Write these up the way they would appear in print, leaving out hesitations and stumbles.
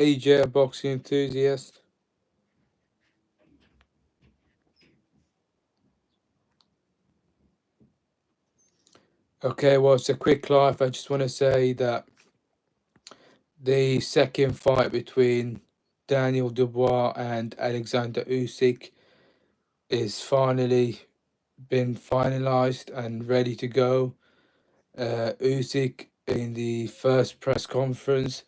AJ, a boxing enthusiast. Okay, well, it's a quick life. I just want to say that the second fight between Daniel Dubois and Alexander Usyk is finally been finalized and ready to go. Usyk in the first press conference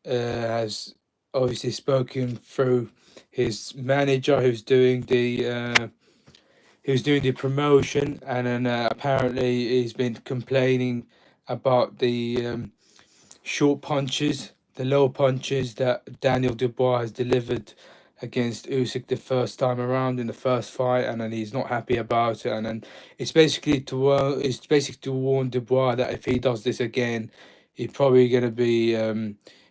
has obviously spoken through his manager who's doing the promotion, and then apparently he's been complaining about the short punches, the low punches that Daniel Dubois has delivered against Usyk the first time around in the first fight, and then he's not happy about it. And then it's basically to warn Dubois that if he does this again, he's probably gonna be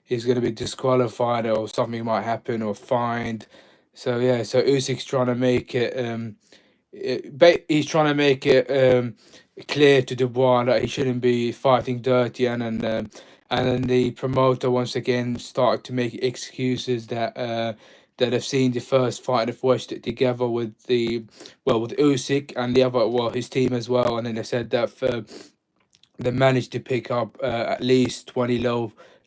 he's gonna be disqualified, or something might happen, or fined. So yeah, so Usyk's trying to make it he's trying to make it clear to Dubois that he shouldn't be fighting dirty, and then the promoter once again started to make excuses that they've seen the first fight, they've watched it together with with Usyk and the other, well, his team as well, and then they said that they managed to pick up at least 20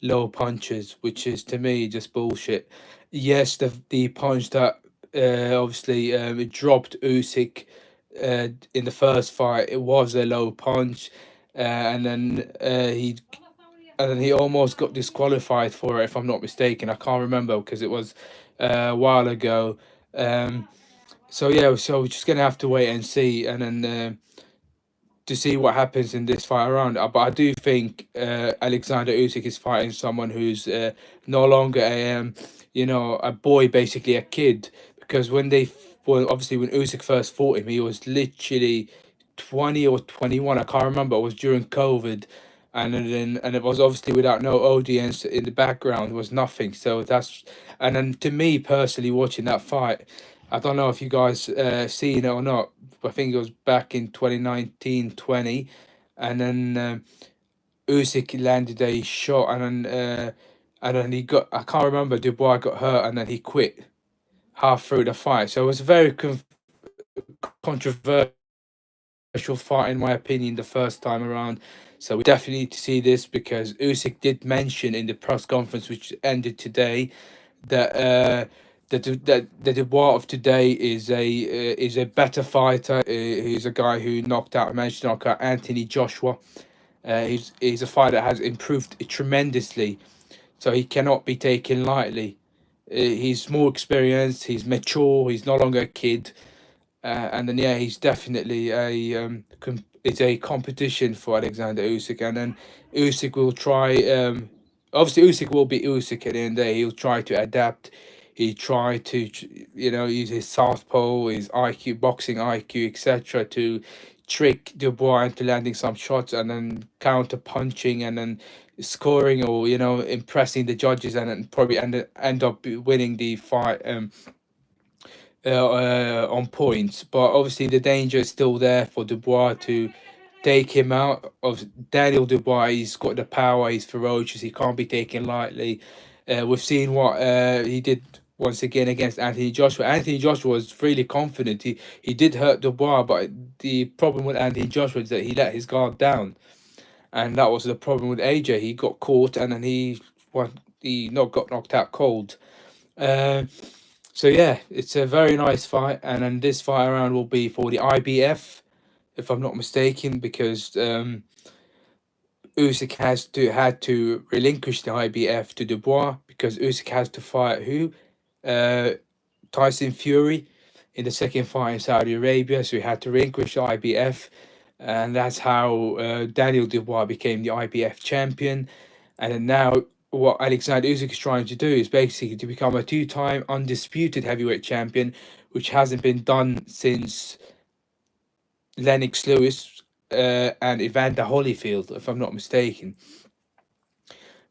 low punches, which is to me just bullshit. Yes, the punch that obviously it dropped Usyk in the first fight, it was a low punch, and then he almost got disqualified for it, if I'm not mistaken. I can't remember because it was a while ago. Um, so yeah, so we're just gonna have to wait and see, and then to see what happens in this fight around. But I do think Alexander Usyk is fighting someone who's no longer a boy, basically a kid. Because well, obviously when Usyk first fought him, he was literally 20 or 21. I can't remember. It was during COVID, and it was obviously without no audience in the background. It was nothing. So and then to me personally, watching that fight, I don't know if you guys seen it or not. I think it was back in 2019, 20, and then Usyk landed a shot, and then he got, I can't remember, Dubois got hurt, and then he quit half through the fight. So it was a very controversial fight in my opinion the first time around. So we definitely need to see this, because Usyk did mention in the press conference, which ended today, that the Dubois of today is a better fighter. He's a guy who managed to knock out Anthony Joshua. He's a fighter that has improved tremendously, so he cannot be taken lightly. He's more experienced. He's mature. He's no longer a kid. And then yeah, he's definitely it's a competition for Alexander Usyk, and then Usyk will try. Obviously, Usyk will be Usyk at the end of the day. He'll try to adapt. He try to use his southpaw, his IQ, boxing IQ, etc., to trick Dubois into landing some shots, and then counter punching, and then scoring, or impressing the judges, and then probably end up winning the fight. On points, but obviously the danger is still there for Dubois to take him out. Of Daniel Dubois, he's got the power, he's ferocious, he can't be taken lightly. We've seen what he did once again against Anthony Joshua. Anthony Joshua was really confident. He did hurt Dubois, but the problem with Anthony Joshua is that he let his guard down, and that was the problem with AJ. He got caught, and then he not got knocked out cold. Uh, so yeah, it's a very nice fight, and then this fight around will be for the IBF, if I'm not mistaken, because Usyk had to relinquish the IBF to Dubois, because Usyk has to fight who, Tyson Fury, in the second fight in Saudi Arabia, so he had to relinquish the IBF, and that's how Daniel Dubois became the IBF champion, and then now what Alexander Usyk is trying to do is basically to become a two-time undisputed heavyweight champion, which hasn't been done since Lennox Lewis and Evander Holyfield, if I'm not mistaken.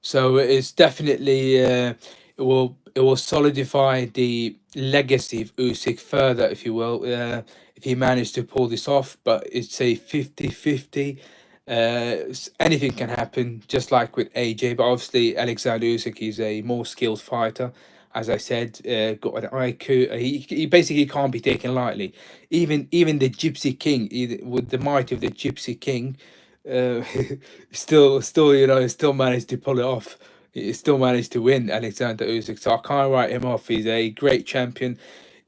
So it's definitely it will solidify the legacy of Usyk further, if you will, if he managed to pull this off. But it's a 50-50, Anything can happen, just like with AJ. But obviously, Alexander Usyk is a more skilled fighter. As I said, got an IQ. He basically can't be taken lightly. Even the Gypsy King, with the might of the Gypsy King, uh, still still managed to pull it off. He still managed to win, Alexander Usyk. So I can't write him off. He's a great champion.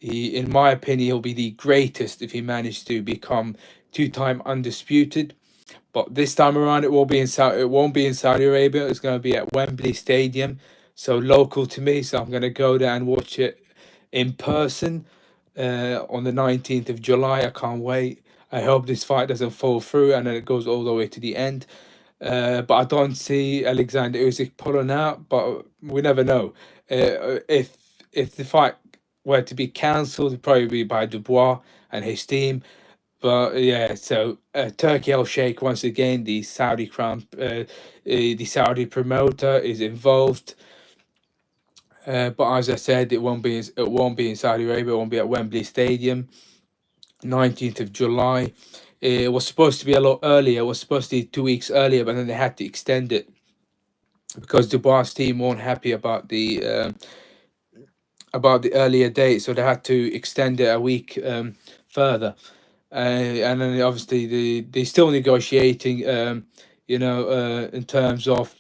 In my opinion, he'll be the greatest if he managed to become two-time undisputed. But this time around, it won't be in Saudi Arabia. It's going to be at Wembley Stadium, so local to me. So I'm going to go there and watch it in person on the 19th of July. I can't wait. I hope this fight doesn't fall through and then it goes all the way to the end. But I don't see Alexander Usyk pulling out. But we never know. If the fight were to be cancelled, it'd probably be by Dubois and his team. But yeah, so Turkey Al Sheikh once again, the Saudi crown, the Saudi promoter is involved. But as I said, it won't be in Saudi Arabia. It won't be at Wembley Stadium, 19th of July. It was supposed to be a lot earlier. It was supposed to be 2 weeks earlier, but then they had to extend it because Dubois' team weren't happy about the earlier date, so they had to extend it a week further. And then obviously they're still negotiating, in terms of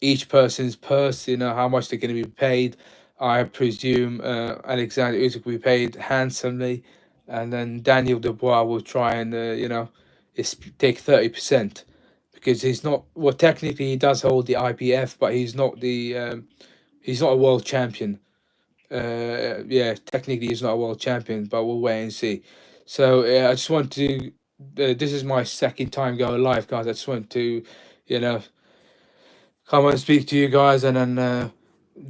each person's purse, how much they're going to be paid. I presume Alexander Usyk will be paid handsomely, and then Daniel Dubois will try and take 30%, because he's not, well, technically he does hold the IPF, but he's not a world champion. Yeah, technically he's not a world champion, but we'll wait and see. So I just want to. This is my second time going live, guys. I just want to, you know, come and speak to you guys, and then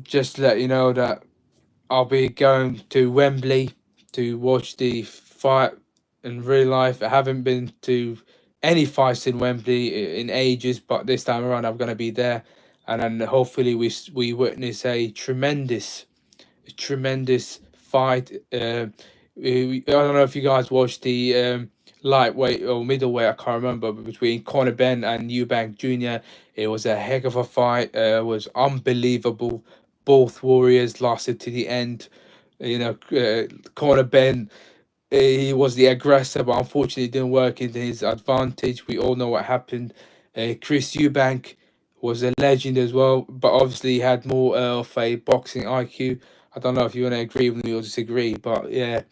just let you know that I'll be going to Wembley to watch the fight in real life. I haven't been to any fights in Wembley in ages, but this time around I'm going to be there, and then hopefully we witness a tremendous fight. I don't know if you guys watched the lightweight or middleweight, I can't remember, but between Conor Benn and Eubank Jr. It was a heck of a fight. It was unbelievable. Both warriors lasted to the end. Conor Benn, he was the aggressor, but unfortunately it didn't work into his advantage. We all know what happened. Chris Eubank was a legend as well, but obviously he had more of a boxing IQ. I don't know if you want to agree with me or disagree, but yeah,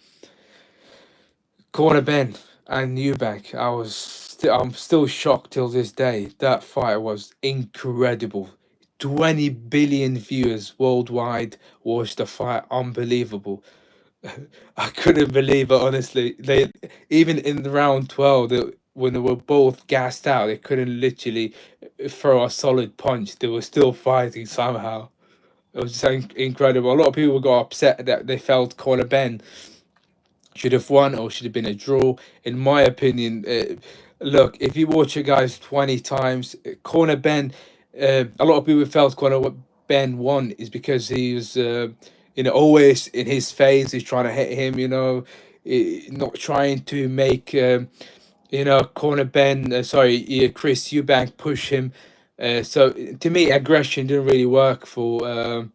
Conor Benn and Eubank, I'm still shocked till this day. That fight was incredible. 20 billion viewers worldwide watched the fight. Unbelievable. I couldn't believe it, honestly. They, even in the round 12, when they were both gassed out, they couldn't literally throw a solid punch. They were still fighting somehow. It was just incredible. A lot of people got upset that they felt Conor Benn should have won or should have been a draw. In my opinion, look, if you watch it, guys, 20 times, Conor Benn, a lot of people felt Conor Benn won is because he was, always in his face. He's trying to hit him, not trying to make, Conor Benn, Chris Eubank push him. So to me, aggression didn't really work for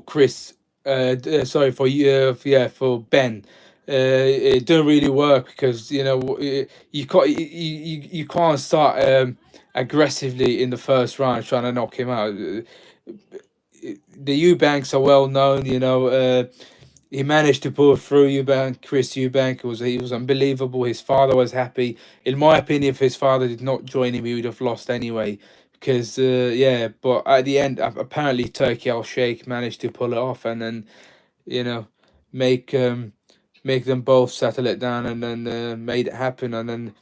Chris. For you, yeah, for Ben. It didn't really work because you can't start aggressively in the first round trying to knock him out. The Eubanks are well known, he managed to pull through. Chris Eubank he was unbelievable. His father was happy. In my opinion, if his father did not join him, he would have lost anyway. Because yeah, but at the end, apparently Turkey Al Sheikh managed to pull it off, and then you know make make them both settle it down, and then made it happen. And then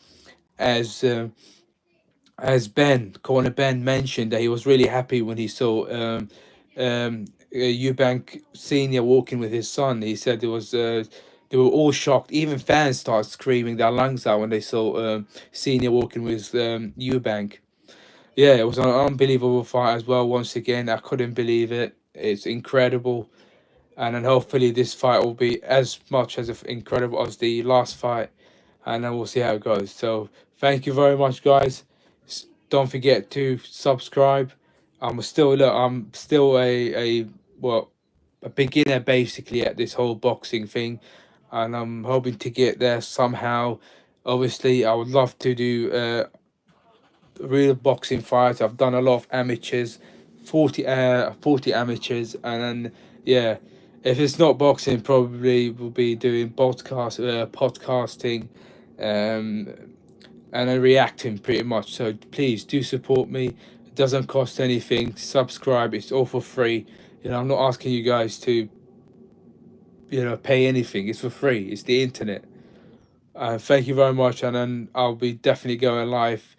as Corner Ben mentioned, that he was really happy when he saw Eubank Senior walking with his son. He said they were all shocked. Even fans started screaming their lungs out when they saw Senior walking with Eubank. Yeah, it was an unbelievable fight as well. Once again, I couldn't believe it. It's incredible, and then hopefully this fight will be as much as incredible as the last fight. and then we'll see how it goes. So thank you very much, guys. Don't forget to subscribe. I'm still a well, a beginner basically at this whole boxing thing, and I'm hoping to get there somehow. Obviously, I would love to do real boxing fights. I've done a lot of amateurs, 40 amateurs, and then yeah, if it's not boxing, probably will be doing podcasting, um, and then reacting pretty much. So please do support me. It doesn't cost anything. Subscribe. It's all for free. I'm not asking you guys to pay anything. It's for free. It's the internet. Thank you very much, and then I'll be definitely going live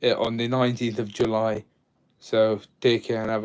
on the 19th of July. So take care and have a